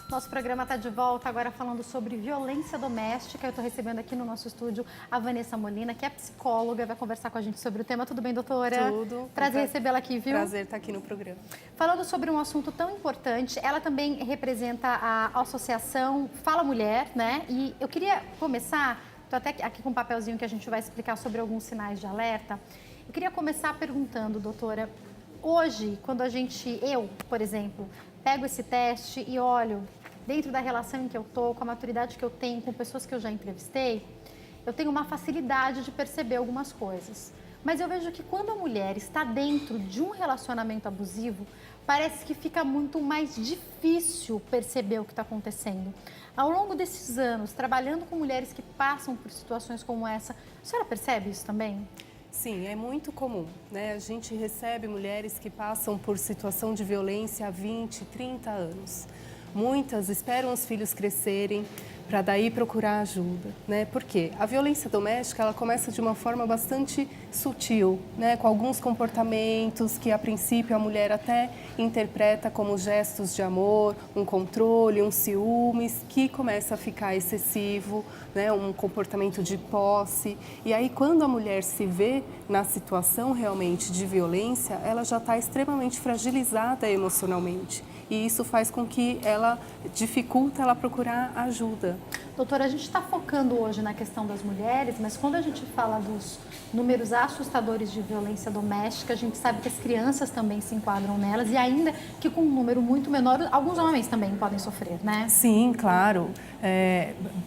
Nosso programa está de volta agora falando sobre violência doméstica. Eu estou recebendo aqui no nosso estúdio a Vanessa Molina, que é psicóloga, vai conversar com a gente sobre o tema. Tudo bem, doutora? Tudo. Prazer recebê-la aqui, viu? Prazer estar aqui no programa. Falando sobre um assunto tão importante, ela também representa a associação Fala Mulher, né? E eu queria começar, estou até aqui com um papelzinho que a gente vai explicar sobre alguns sinais de alerta. Eu queria começar perguntando, doutora, hoje, quando eu, por exemplo, pego esse teste e olho dentro da relação em que eu estou, com a maturidade que eu tenho, com pessoas que eu já entrevistei, eu tenho uma facilidade de perceber algumas coisas. Mas eu vejo que quando a mulher está dentro de um relacionamento abusivo, parece que fica muito mais difícil perceber o que está acontecendo. Ao longo desses anos, trabalhando com mulheres que passam por situações como essa, a senhora percebe isso também? Sim, é muito comum, né? A gente recebe mulheres que passam por situação de violência há 20, 30 anos. Muitas esperam os filhos crescerem para daí procurar ajuda, né? Porque a violência doméstica, ela começa de uma forma bastante sutil, né? Com alguns comportamentos que a princípio a mulher até interpreta como gestos de amor, um controle, um ciúmes, que começa a ficar excessivo, né? Um comportamento de posse. E aí quando a mulher se vê na situação realmente de violência, ela já está extremamente fragilizada emocionalmente. E isso faz com que ela dificulta ela procurar ajuda. Doutora, a gente está focando hoje na questão das mulheres, mas quando a gente fala dos números assustadores de violência doméstica, a gente sabe que as crianças também se enquadram nelas e ainda que com um número muito menor, alguns homens também podem sofrer, né? Sim, claro.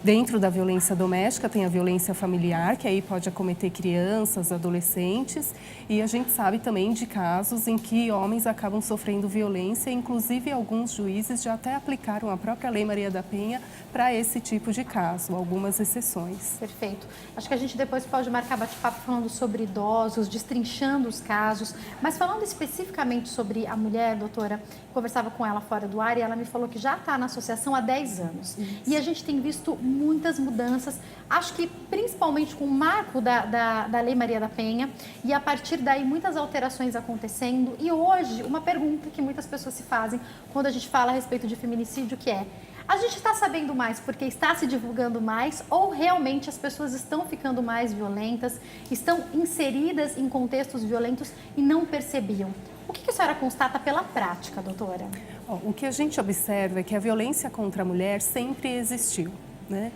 Dentro da violência doméstica tem a violência familiar, que aí pode acometer crianças, adolescentes, e a gente sabe também de casos em que homens acabam sofrendo violência, inclusive alguns juízes já até aplicaram a própria Lei Maria da Penha para esse tipo de caso, algumas exceções. Perfeito. Acho que a gente depois pode marcar bate-papo falando sobre idosos, destrinchando os casos, mas falando especificamente sobre a mulher, doutora, conversava com ela fora do ar e ela me falou que já está na associação há 10 anos. Isso. E a gente tem visto muitas mudanças, acho que principalmente com o marco da Lei Maria da Penha, e a partir daí muitas alterações acontecendo. E hoje, uma pergunta que muitas pessoas se fazem quando a gente fala a respeito de feminicídio, que é: a gente está sabendo mais porque está se divulgando mais ou realmente as pessoas estão ficando mais violentas, estão inseridas em contextos violentos e não percebiam? O que a senhora constata pela prática, doutora? O que a gente observa é que a violência contra a mulher sempre existiu, né?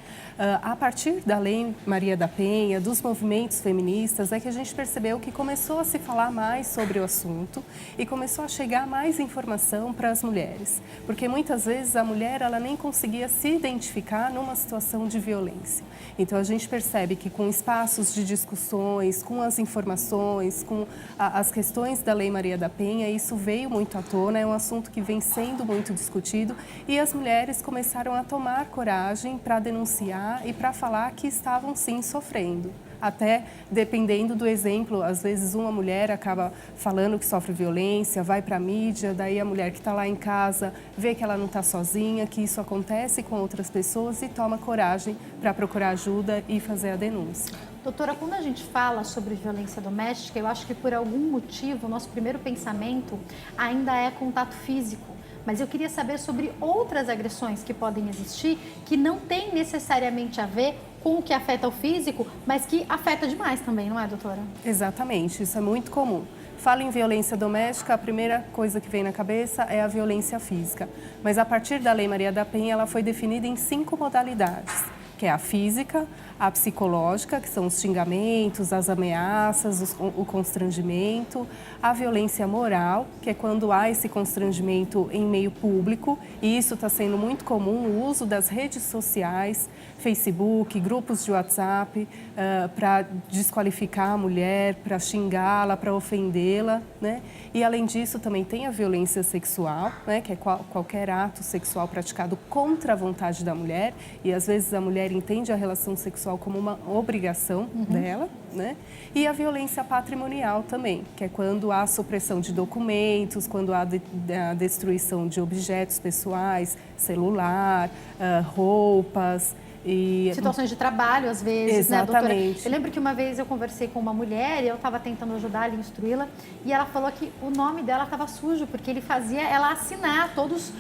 A partir da Lei Maria da Penha, dos movimentos feministas, é que a gente percebeu que começou a se falar mais sobre o assunto e começou a chegar mais informação para as mulheres. Porque muitas vezes a mulher ela nem conseguia se identificar numa situação de violência. Então a gente percebe que com espaços de discussões, com as informações, com as questões da Lei Maria da Penha, isso veio muito à tona, é um assunto que vem sendo muito discutido e as mulheres começaram a tomar coragem para denunciar e para falar que estavam sim sofrendo. Até dependendo do exemplo, às vezes uma mulher acaba falando que sofre violência, vai para a mídia, daí a mulher que está lá em casa vê que ela não está sozinha, que isso acontece com outras pessoas e toma coragem para procurar ajuda e fazer a denúncia. Doutora, quando a gente fala sobre violência doméstica, eu acho que por algum motivo o nosso primeiro pensamento ainda é contato físico. Mas eu queria saber sobre outras agressões que podem existir, que não tem necessariamente a ver com o que afeta o físico, mas que afeta demais também, não é, doutora? Exatamente, isso é muito comum. Fala em violência doméstica, a primeira coisa que vem na cabeça é a violência física. Mas a partir da Lei Maria da Penha, ela foi definida em 5 modalidades, que é a física, a psicológica, que são os xingamentos, as ameaças, o constrangimento, a violência moral, que é quando há esse constrangimento em meio público, e isso está sendo muito comum, o uso das redes sociais, Facebook, grupos de WhatsApp, para desqualificar a mulher, para xingá-la, para ofendê-la, né? E além disso também tem a violência sexual, né? Que é qualquer ato sexual praticado contra a vontade da mulher, e às vezes a mulher entende a relação sexual como uma obrigação dela, né? E a violência patrimonial também, que é quando há supressão de documentos, quando há a destruição de objetos pessoais, celular, roupas. E situações de trabalho, às vezes, né, doutora? exatamente. Eu lembro que uma vez eu conversei com uma mulher e eu estava tentando ajudá-la e instruí-la, e ela falou que o nome dela estava sujo, porque ele fazia ela assinar todos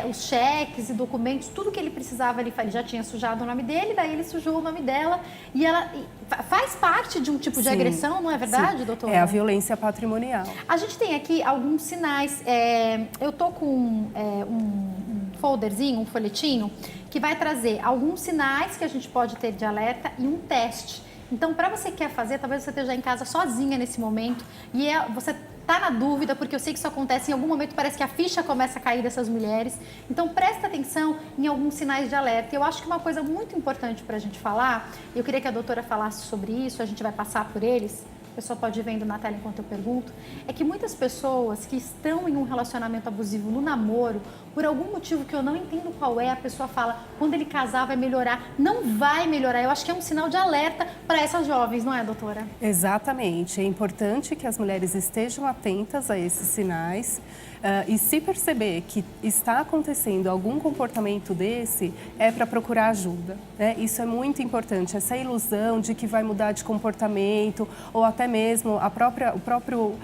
os cheques e documentos, tudo que ele precisava, ele já tinha sujado o nome dele, daí ele sujou o nome dela, e ela faz parte de um tipo de agressão, não é verdade, doutora? É a violência patrimonial. A gente tem aqui alguns sinais, eu tô com um folderzinho, um folhetinho, que vai trazer alguns sinais que a gente pode ter de alerta e um teste. Então, para você que quer fazer, talvez você esteja em casa sozinha nesse momento e você está na dúvida, porque eu sei que isso acontece em algum momento, parece que a ficha começa a cair dessas mulheres. Então, presta atenção em alguns sinais de alerta. Eu acho que uma coisa muito importante para a gente falar, eu queria que a doutora falasse sobre isso, a gente vai passar por eles, a pessoa pode ir vendo na tela enquanto eu pergunto, é que muitas pessoas que estão em um relacionamento abusivo no namoro, por algum motivo que eu não entendo qual é, a pessoa fala, quando ele casar vai melhorar. Não vai melhorar. Eu acho que é um sinal de alerta para essas jovens, não é, doutora? Exatamente. É importante que as mulheres estejam atentas a esses sinais. E se perceber que está acontecendo algum comportamento desse, é para procurar ajuda, né? Isso é muito importante. Essa ilusão de que vai mudar de comportamento ou até mesmo o próprio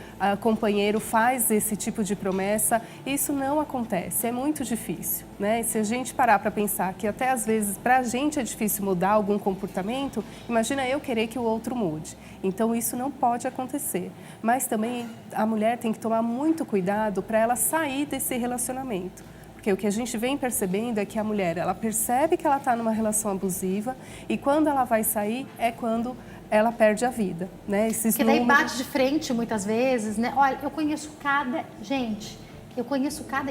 companheiro faz esse tipo de promessa, isso não acontece, é muito difícil, né? E se a gente parar para pensar que até às vezes para a gente é difícil mudar algum comportamento, imagina eu querer que o outro mude. Então isso não pode acontecer. Mas também a mulher tem que tomar muito cuidado para ela sair desse relacionamento. Porque o que a gente vem percebendo é que a mulher, ela percebe que ela está numa relação abusiva e quando ela vai sair é quando ela perde a vida, né? Porque daí bate de frente muitas vezes, né? Olha, eu conheço cada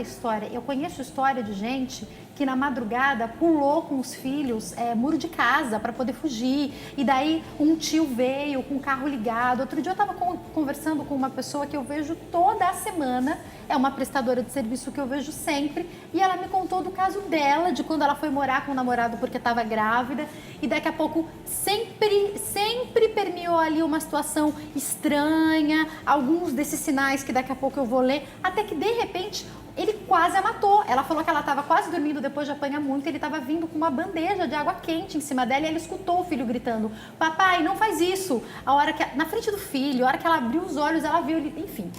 história. Eu conheço história de gente que na madrugada pulou com os filhos muro de casa para poder fugir. E daí um tio veio com o carro ligado. Outro dia eu estava conversando com uma pessoa que eu vejo toda a semana. É uma prestadora de serviço que eu vejo sempre. E ela me contou do caso dela, de quando ela foi morar com o namorado porque estava grávida. E daqui a pouco sempre permeou ali uma situação estranha. Alguns desses sinais que daqui a pouco eu vou ler. Até que de repente ele quase a matou. Ela falou que ela estava quase dormindo depois de apanhar muito. Ele estava vindo com uma bandeja de água quente em cima dela e ela escutou o filho gritando: papai, não faz isso. Na frente do filho, a hora que ela abriu os olhos, ela viu ele, enfim.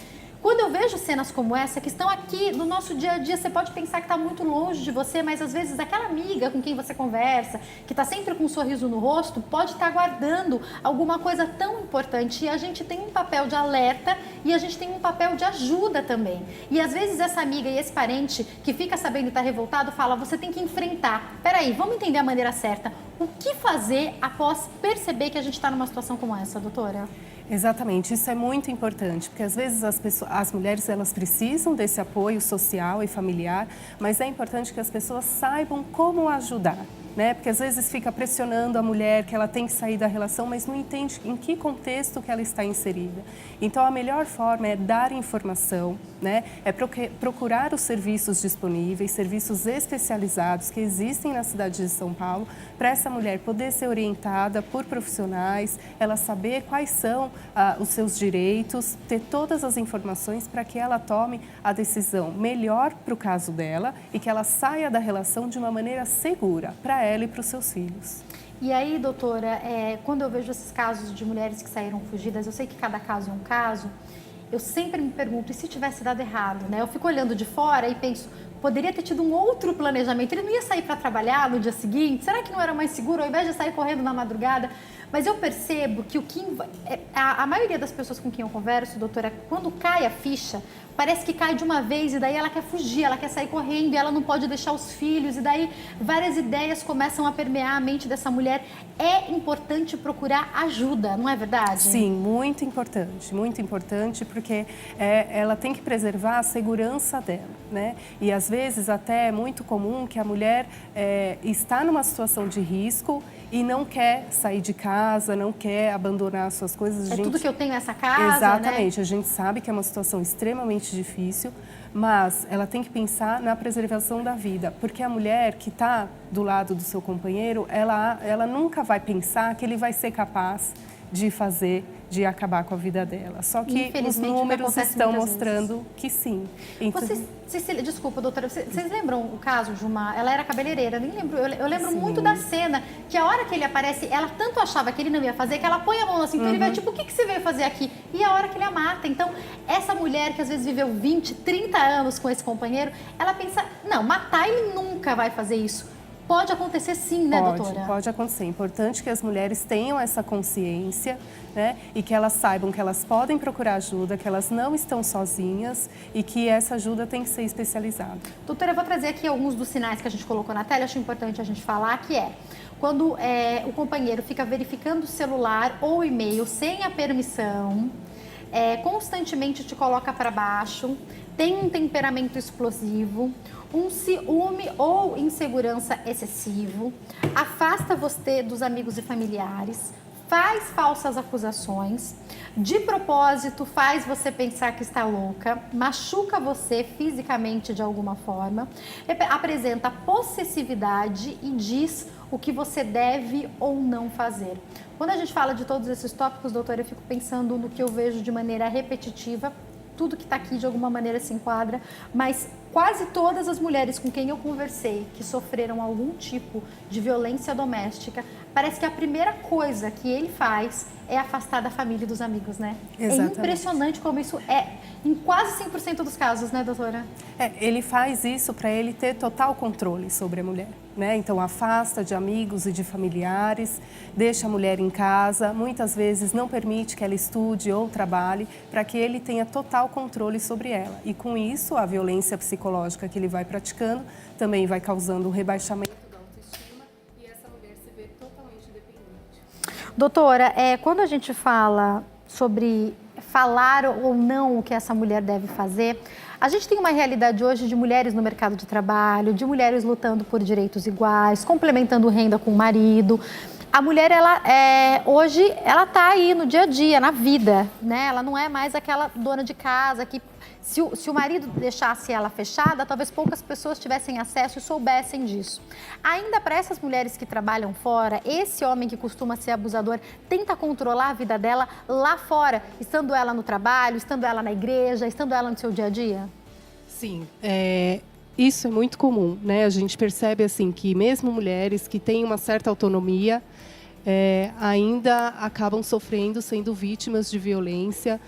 Quando eu vejo cenas como essa, que estão aqui no nosso dia a dia, você pode pensar que está muito longe de você, mas às vezes aquela amiga com quem você conversa, que está sempre com um sorriso no rosto, pode estar guardando alguma coisa tão importante. E a gente tem um papel de alerta e a gente tem um papel de ajuda também. E às vezes essa amiga e esse parente que fica sabendo e está revoltado, fala, você tem que enfrentar. Peraí, vamos entender a maneira certa. O que fazer após perceber que a gente está numa situação como essa, doutora? Exatamente, isso é muito importante, porque às vezes as mulheres elas precisam desse apoio social e familiar, mas é importante que as pessoas saibam como ajudar, né? Porque às vezes fica pressionando a mulher que ela tem que sair da relação, mas não entende em que contexto que ela está inserida. Então a melhor forma é dar informação, né? É procurar os serviços disponíveis, serviços especializados que existem na cidade de São Paulo, para essa mulher poder ser orientada por profissionais, ela saber quais são os seus direitos, ter todas as informações para que ela tome a decisão melhor para o caso dela e que ela saia da relação de uma maneira segura para ela e para os seus filhos. E aí, doutora, quando eu vejo esses casos de mulheres que saíram fugidas, eu sei que cada caso é um caso, eu sempre me pergunto, e se tivesse dado errado, né? Eu fico olhando de fora e penso, poderia ter tido um outro planejamento, ele não ia sair para trabalhar no dia seguinte? Será que não era mais seguro, ao invés de sair correndo na madrugada? Mas eu percebo que a maioria das pessoas com quem eu converso, doutora, quando cai a ficha, parece que cai de uma vez e daí ela quer fugir, ela quer sair correndo e ela não pode deixar os filhos e daí várias ideias começam a permear a mente dessa mulher. É importante procurar ajuda, não é verdade? Sim, muito importante porque ela tem que preservar a segurança dela, né? E às vezes até é muito comum que a mulher está numa situação de risco e não quer sair de casa, não quer abandonar suas coisas. Tudo que eu tenho essa casa, exatamente, né? A gente sabe que é uma situação extremamente difícil, mas ela tem que pensar na preservação da vida, porque a mulher que está do lado do seu companheiro, ela nunca vai pensar que ele vai ser capaz de fazer, de acabar com a vida dela. Só que os Infelizmente, números acontece estão muitas mostrando que sim. Então, Cecília, desculpa, doutora, vocês lembram o caso de uma... Ela era cabeleireira, nem lembro. Eu lembro Sim. muito da cena, que a hora que ele aparece, ela tanto achava que ele não ia fazer, que ela põe a mão na cintura e vai, tipo, o que você veio fazer aqui? E a hora que ele a mata. Então, essa mulher que às vezes viveu 20, 30 anos com esse companheiro, ela pensa, não, matar ele nunca vai fazer isso. Pode acontecer sim, né, doutora? Pode acontecer. É importante que as mulheres tenham essa consciência, né? E que elas saibam que elas podem procurar ajuda, que elas não estão sozinhas e que essa ajuda tem que ser especializada. Doutora, eu vou trazer aqui alguns dos sinais que a gente colocou na tela, acho importante a gente falar, que é quando o companheiro fica verificando o celular ou e-mail sem a permissão, constantemente te coloca para baixo, tem um temperamento explosivo, um ciúme ou insegurança excessivo, afasta você dos amigos e familiares, faz falsas acusações, de propósito faz você pensar que está louca, machuca você fisicamente de alguma forma, apresenta possessividade e diz o que você deve ou não fazer. Quando a gente fala de todos esses tópicos, doutora, eu fico pensando no que eu vejo de maneira repetitiva. Tudo que está aqui de alguma maneira se enquadra, mas quase todas as mulheres com quem eu conversei que sofreram algum tipo de violência doméstica, parece que a primeira coisa que ele faz é afastar da família e dos amigos, né? Exatamente. É impressionante como isso é em quase 100% dos casos, né, doutora? Ele faz isso para ele ter total controle sobre a mulher, né? Então afasta de amigos e de familiares, deixa a mulher em casa, muitas vezes não permite que ela estude ou trabalhe, para que ele tenha total controle sobre ela. E com isso, a violência psicológica que ele vai praticando também vai causando um rebaixamento da autoestima e essa mulher se vê totalmente dependente. Doutora, quando a gente fala sobre falar ou não o que essa mulher deve fazer, a gente tem uma realidade hoje de mulheres no mercado de trabalho, de mulheres lutando por direitos iguais, complementando renda com o marido. A mulher, hoje, ela está aí no dia a dia, na vida, né? Ela não é mais aquela dona de casa que, se o marido deixasse ela fechada, talvez poucas pessoas tivessem acesso e soubessem disso. Ainda para essas mulheres que trabalham fora, esse homem que costuma ser abusador tenta controlar a vida dela lá fora, estando ela no trabalho, estando ela na igreja, estando ela no seu dia a dia? Sim, isso é muito comum, né? A gente percebe assim que mesmo mulheres que têm uma certa autonomia ainda acabam sofrendo, sendo vítimas de violência.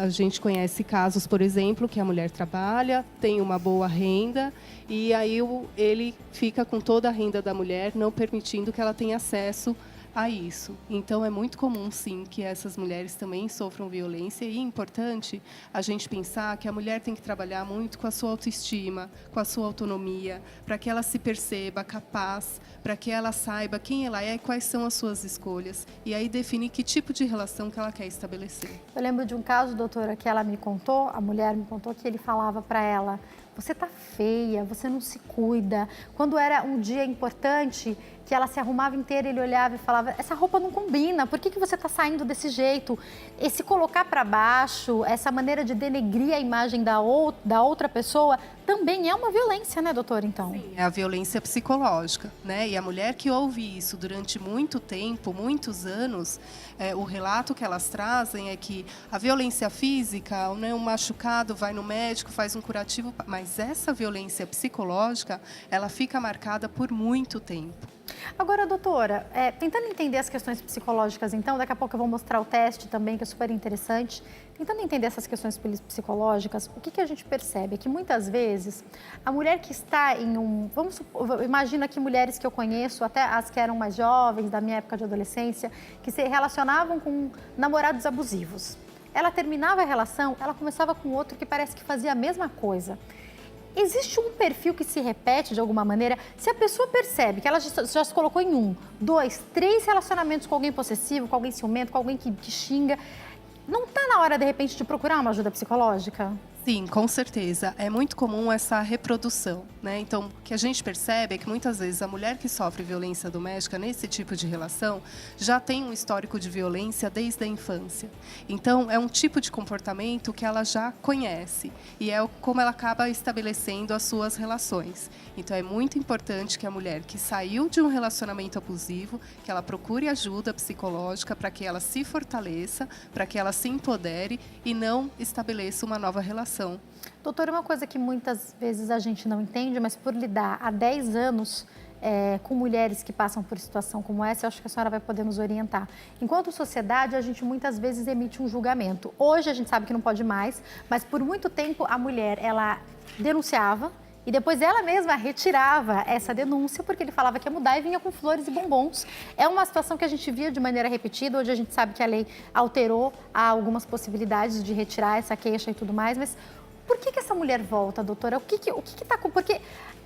A gente conhece casos, por exemplo, que a mulher trabalha, tem uma boa renda e aí ele fica com toda a renda da mulher, não permitindo que ela tenha acesso a isso. Então, é muito comum, sim, que essas mulheres também sofram violência e é importante a gente pensar que a mulher tem que trabalhar muito com a sua autoestima, com a sua autonomia, para que ela se perceba capaz, para que ela saiba quem ela é e quais são as suas escolhas e aí definir que tipo de relação que ela quer estabelecer. Eu lembro de um caso, doutora, que ela me contou, a mulher me contou que ele falava para ela: você tá feia, você não se cuida. Quando era um dia importante, que ela se arrumava inteira, ele olhava e falava: essa roupa não combina, por que você está saindo desse jeito? Esse colocar para baixo, essa maneira de denegrir a imagem da outra pessoa, também é uma violência, né, doutora, então? Sim, é a violência psicológica, né? E a mulher que ouve isso durante muito tempo, muitos anos, o relato que elas trazem é que a violência física, né, um machucado vai no médico, faz um curativo, mas essa violência psicológica, ela fica marcada por muito tempo. Agora, doutora, tentando entender as questões psicológicas, então, daqui a pouco eu vou mostrar o teste também, que é super interessante. Tentando entender essas questões psicológicas, o que a gente percebe é que muitas vezes a mulher que está em imagina aqui mulheres que eu conheço, até as que eram mais jovens, da minha época de adolescência, que se relacionavam com namorados abusivos. Ela terminava a relação, ela começava com outro que parece que fazia a mesma coisa. Existe um perfil que se repete de alguma maneira? Se a pessoa percebe que ela já se colocou em 1, 2, 3 relacionamentos com alguém possessivo, com alguém ciumento, com alguém que xinga, não está na hora, de repente, de procurar uma ajuda psicológica? Sim, com certeza. É muito comum essa reprodução, né? Então, o que a gente percebe é que muitas vezes a mulher que sofre violência doméstica nesse tipo de relação já tem um histórico de violência desde a infância. Então, é um tipo de comportamento que ela já conhece e é como ela acaba estabelecendo as suas relações. Então, é muito importante que a mulher que saiu de um relacionamento abusivo, que ela procure ajuda psicológica para que ela se fortaleça, para que ela se empodere e não estabeleça uma nova relação. Doutora, uma coisa que muitas vezes a gente não entende, mas por lidar há 10 anos com mulheres que passam por situação como essa, eu acho que a senhora vai poder nos orientar. Enquanto sociedade, a gente muitas vezes emite um julgamento. Hoje a gente sabe que não pode mais, mas por muito tempo a mulher, ela denunciava e depois ela mesma retirava essa denúncia porque ele falava que ia mudar e vinha com flores e bombons. É uma situação que a gente via de maneira repetida, hoje a gente sabe que a lei alterou algumas possibilidades de retirar essa queixa e tudo mais, mas por que essa mulher volta, doutora? O que está... Porque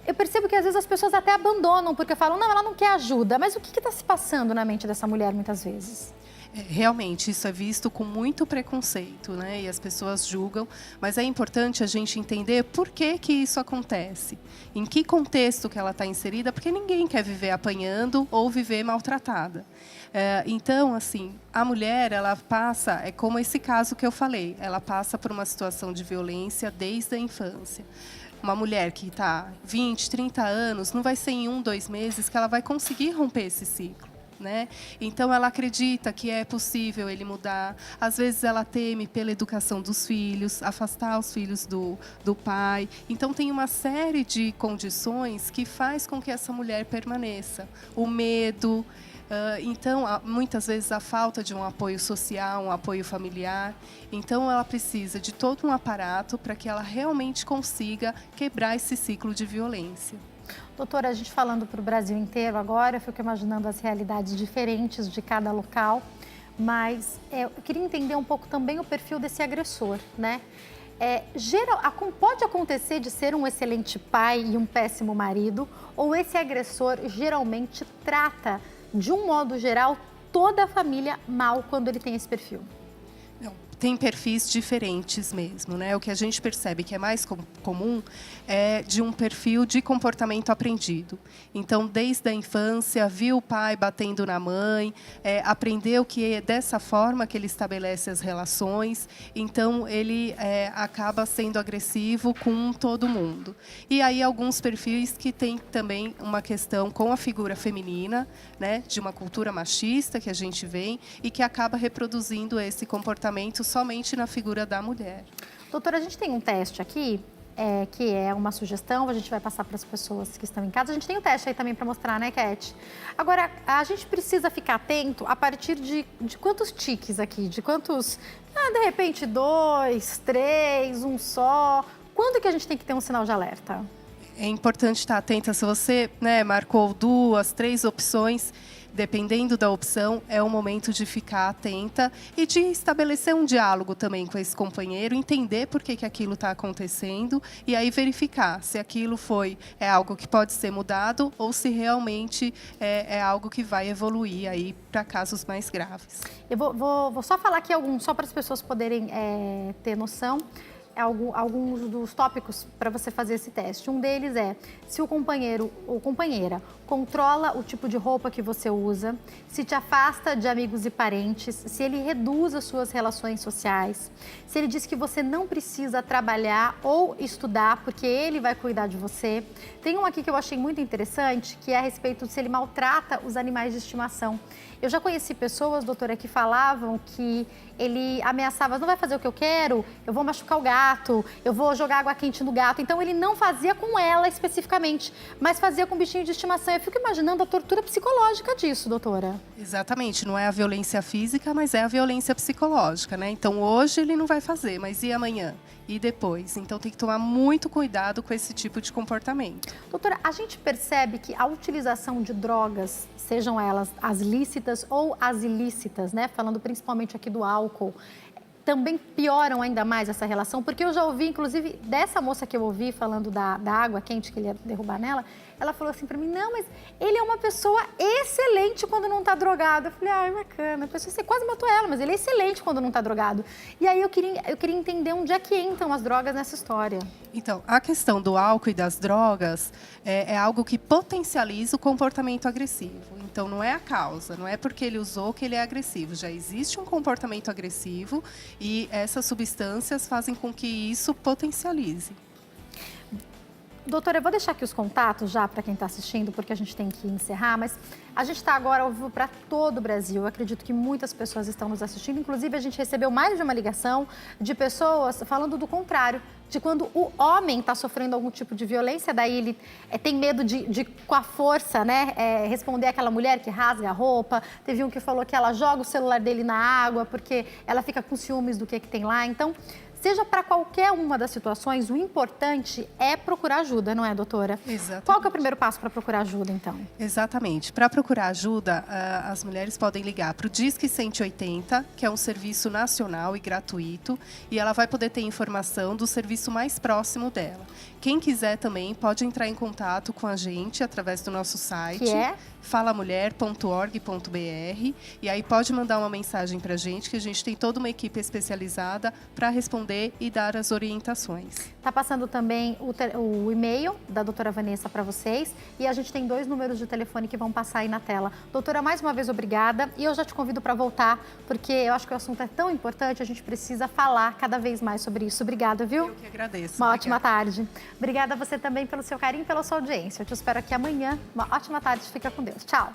eu percebo que às vezes as pessoas até abandonam, porque falam, não, ela não quer ajuda. Mas o que está se passando na mente dessa mulher muitas vezes? Realmente, isso é visto com muito preconceito, né? E as pessoas julgam, mas é importante a gente entender por que isso acontece. Em que contexto que ela está inserida, porque ninguém quer viver apanhando ou viver maltratada. Então, assim, a mulher, ela passa, é como esse caso que eu falei, ela passa por uma situação de violência desde a infância. Uma mulher que está 20, 30 anos, não vai ser em 1, 2 meses que ela vai conseguir romper esse ciclo. Né? Então, ela acredita que é possível ele mudar. Às vezes, ela teme pela educação dos filhos, afastar os filhos do pai. Então, tem uma série de condições que faz com que essa mulher permaneça. O medo... Então, muitas vezes, a falta de um apoio social, um apoio familiar. Então, ela precisa de todo um aparato para que ela realmente consiga quebrar esse ciclo de violência. Doutora, a gente falando para o Brasil inteiro agora, eu fico imaginando as realidades diferentes de cada local, mas eu queria entender um pouco também o perfil desse agressor, né? Pode acontecer de ser um excelente pai e um péssimo marido, ou esse agressor geralmente trata, de um modo geral, toda a família mal quando ele tem esse perfil? Tem perfis diferentes mesmo, né? O que a gente percebe que é mais comum é de um perfil de comportamento aprendido. Então, desde a infância, viu o pai batendo na mãe, aprendeu que é dessa forma que ele estabelece as relações, então ele acaba sendo agressivo com todo mundo. E aí, alguns perfis que têm também uma questão com a figura feminina, né? De uma cultura machista que a gente vê e que acaba reproduzindo esse comportamento somente na figura da mulher. Doutora, a gente tem um teste aqui, que é uma sugestão, a gente vai passar para as pessoas que estão em casa. A gente tem um teste aí também para mostrar, né, Cat? Agora, a gente precisa ficar atento a partir de quantos tiques aqui, de quantos, de repente, 2, 3, um só. Quando que a gente tem que ter um sinal de alerta? É importante estar atenta, se você marcou 2, 3 opções, dependendo da opção, é o momento de ficar atenta e de estabelecer um diálogo também com esse companheiro, entender por que aquilo está acontecendo e aí verificar se aquilo é algo que pode ser mudado ou se realmente é algo que vai evoluir aí para casos mais graves. Eu vou só falar aqui só para as pessoas poderem ter noção. Alguns dos tópicos para você fazer esse teste. Um deles é se o companheiro ou companheira controla o tipo de roupa que você usa, se te afasta de amigos e parentes, se ele reduz as suas relações sociais, se ele diz que você não precisa trabalhar ou estudar porque ele vai cuidar de você. Tem um aqui que eu achei muito interessante, que é a respeito de se ele maltrata os animais de estimação. Eu já conheci pessoas, doutora, que falavam que ele ameaçava, não vai fazer o que eu quero, eu vou machucar o gato, eu vou jogar água quente no gato. Então, ele não fazia com ela especificamente, mas fazia com o bichinho de estimação. Eu fico imaginando a tortura psicológica disso, doutora. Exatamente, não é a violência física, mas é a violência psicológica, né? Então, hoje ele não vai fazer, mas e amanhã? E depois? Então, tem que tomar muito cuidado com esse tipo de comportamento. Doutora, a gente percebe que a utilização de drogas, sejam elas as lícitas ou as ilícitas, né? Falando principalmente aqui do álcool, também pioram ainda mais essa relação, porque eu já ouvi, inclusive, dessa moça que eu ouvi falando da água quente que ele ia derrubar nela, ela falou assim pra mim, não, mas ele é uma pessoa excelente quando não tá drogado. Eu falei, ai, bacana, a pessoa, você quase matou ela, mas ele é excelente quando não tá drogado. E aí eu queria entender onde é que entram as drogas nessa história. Então, a questão do álcool e das drogas é algo que potencializa o comportamento agressivo. Então, não é a causa, não é porque ele usou que ele é agressivo. Já existe um comportamento agressivo e essas substâncias fazem com que isso potencialize. Doutora, eu vou deixar aqui os contatos já para quem está assistindo, porque a gente tem que encerrar, mas a gente está agora ao vivo para todo o Brasil. Eu acredito que muitas pessoas estão nos assistindo. Inclusive, a gente recebeu mais de uma ligação de pessoas falando do contrário, de quando o homem está sofrendo algum tipo de violência, daí ele tem medo de com a força, né, responder àquela mulher que rasga a roupa. Teve um que falou que ela joga o celular dele na água porque ela fica com ciúmes do que tem lá. Então, seja para qualquer uma das situações, o importante é procurar ajuda, não é, doutora? Exatamente. Qual que é o primeiro passo para procurar ajuda, então? Exatamente. Para procurar ajuda, as mulheres podem ligar para o Disque 180, que é um serviço nacional e gratuito, e ela vai poder ter informação do serviço mais próximo dela. Quem quiser também pode entrar em contato com a gente através do nosso site, que é falamulher.org.br, e aí pode mandar uma mensagem para a gente, que a gente tem toda uma equipe especializada para responder e dar as orientações. Está passando também o e-mail da doutora Vanessa para vocês, e a gente tem 2 números de telefone que vão passar aí na tela. Doutora, mais uma vez, obrigada, e eu já te convido para voltar, porque eu acho que o assunto é tão importante, a gente precisa falar cada vez mais sobre isso. Obrigada, viu? Eu que agradeço. Uma ótima tarde. Obrigada a você também pelo seu carinho e pela sua audiência. Eu te espero aqui amanhã. Uma ótima tarde. Fica com Deus. Tchau.